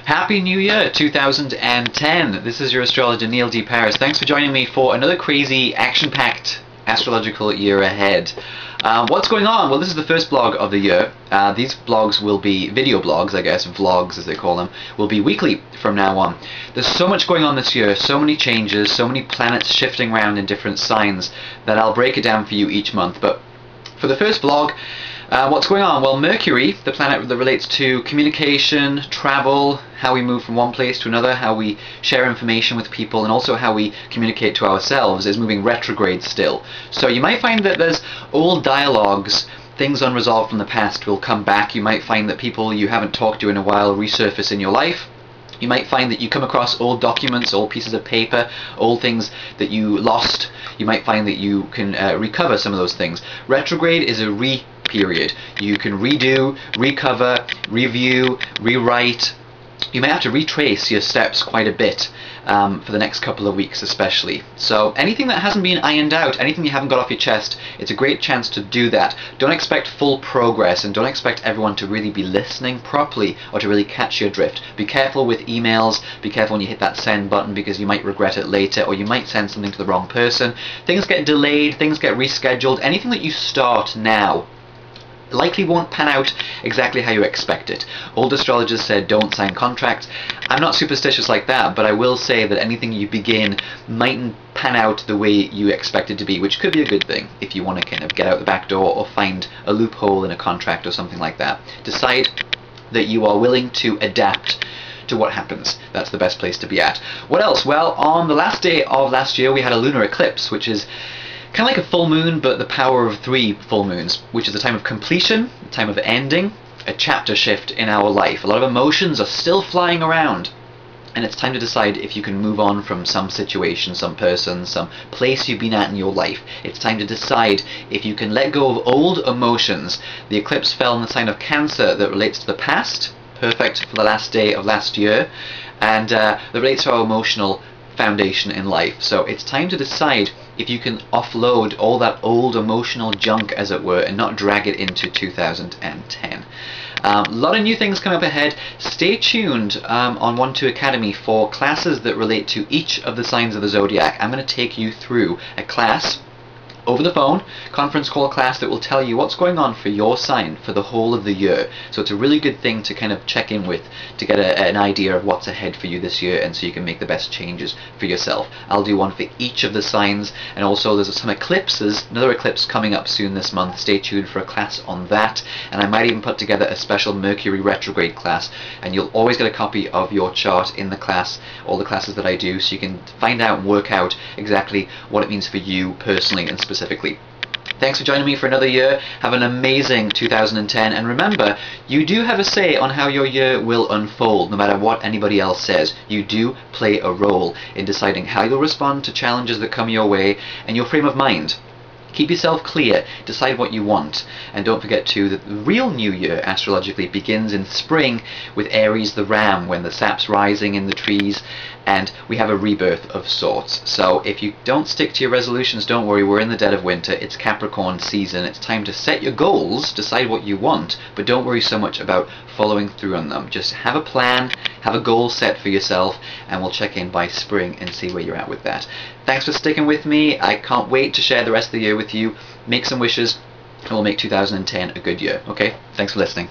Happy New Year 2010. This is your astrologer Neil D. Paris. Thanks for joining me for another crazy, action-packed astrological year ahead. What's going on? Well, this is the first blog of the year. These blogs will be video blogs, I guess, vlogs as they call them, will be weekly from now on. There's so much going on this year, so many changes, so many planets shifting around in different signs that I'll break it down for you each month. But for the first vlog, what's going on? Well, Mercury, the planet that relates to communication, travel, how we move from one place to another, how we share information with people, and also how we communicate to ourselves, is moving retrograde still. So you might find that there's old dialogues, things unresolved from the past will come back. You might find that people you haven't talked to in a while resurface in your life. You might find that you come across old documents, old pieces of paper, old things that you lost. You might find that you can recover some of those things. Retrograde is a period. You can redo, recover, review, rewrite. You may have to retrace your steps quite a bit for the next couple of weeks especially. So anything that hasn't been ironed out, anything you haven't got off your chest, it's a great chance to do that. Don't expect full progress and don't expect everyone to really be listening properly or to really catch your drift. Be careful with emails, be careful when you hit that send button because you might regret it later, or you might send something to the wrong person. Things get delayed, things get rescheduled. Anything that you start now likely won't pan out exactly how you expect it. Old astrologers said don't sign contracts. I'm not superstitious like that, but I will say that anything you begin mightn't pan out the way you expect it to be, which could be a good thing if you want to kind of get out the back door or find a loophole in a contract or something like that. Decide that you are willing to adapt to what happens. That's the best place to be at. What else? Well, on the last day of last year we had a lunar eclipse, which is kind of like a full moon, but the power of 3 full moons, which is a time of completion, a time of ending, a chapter shift in our life. A lot of emotions are still flying around, and it's time to decide if you can move on from some situation, some person, some place you've been at in your life. It's time to decide if you can let go of old emotions. The eclipse fell in the sign of Cancer that relates to the past, perfect for the last day of last year, and that relates to our emotional foundation in life. So it's time to decide if you can offload all that old emotional junk, as it were, and not drag it into 2010. A lot of new things coming up ahead. Stay tuned on 1-2 Academy for classes that relate to each of the signs of the zodiac. I'm going to take you through a class over the phone, conference call class that will tell you what's going on for your sign for the whole of the year. So it's a really good thing to kind of check in with to get an idea of what's ahead for you this year, and so you can make the best changes for yourself. I'll do one for each of the signs, and also there's some eclipses, another eclipse coming up soon this month. Stay tuned for a class on that, and I might even put together a special Mercury retrograde class, and you'll always get a copy of your chart in the class, all the classes that I do, so you can find out and work out exactly what it means for you personally and specifically. Thanks for joining me for another year. Have an amazing 2010, and remember, you do have a say on how your year will unfold, no matter what anybody else says. You do play a role in deciding how you'll respond to challenges that come your way, and your frame of mind. Keep yourself clear, decide what you want, and don't forget too that the real new year astrologically begins in spring with Aries the ram, when the sap's rising in the trees and we have a rebirth of sorts. So if you don't stick to your resolutions, don't worry, we're in the dead of winter, it's Capricorn season, it's time to set your goals, decide what you want, but don't worry so much about following through on them. Just have a plan, have a goal set for yourself, and we'll check in by spring and see where you're at with that. Thanks for sticking with me. I can't wait to share the rest of the year with you. Make some wishes, and we'll make 2010 a good year. Okay? Thanks for listening.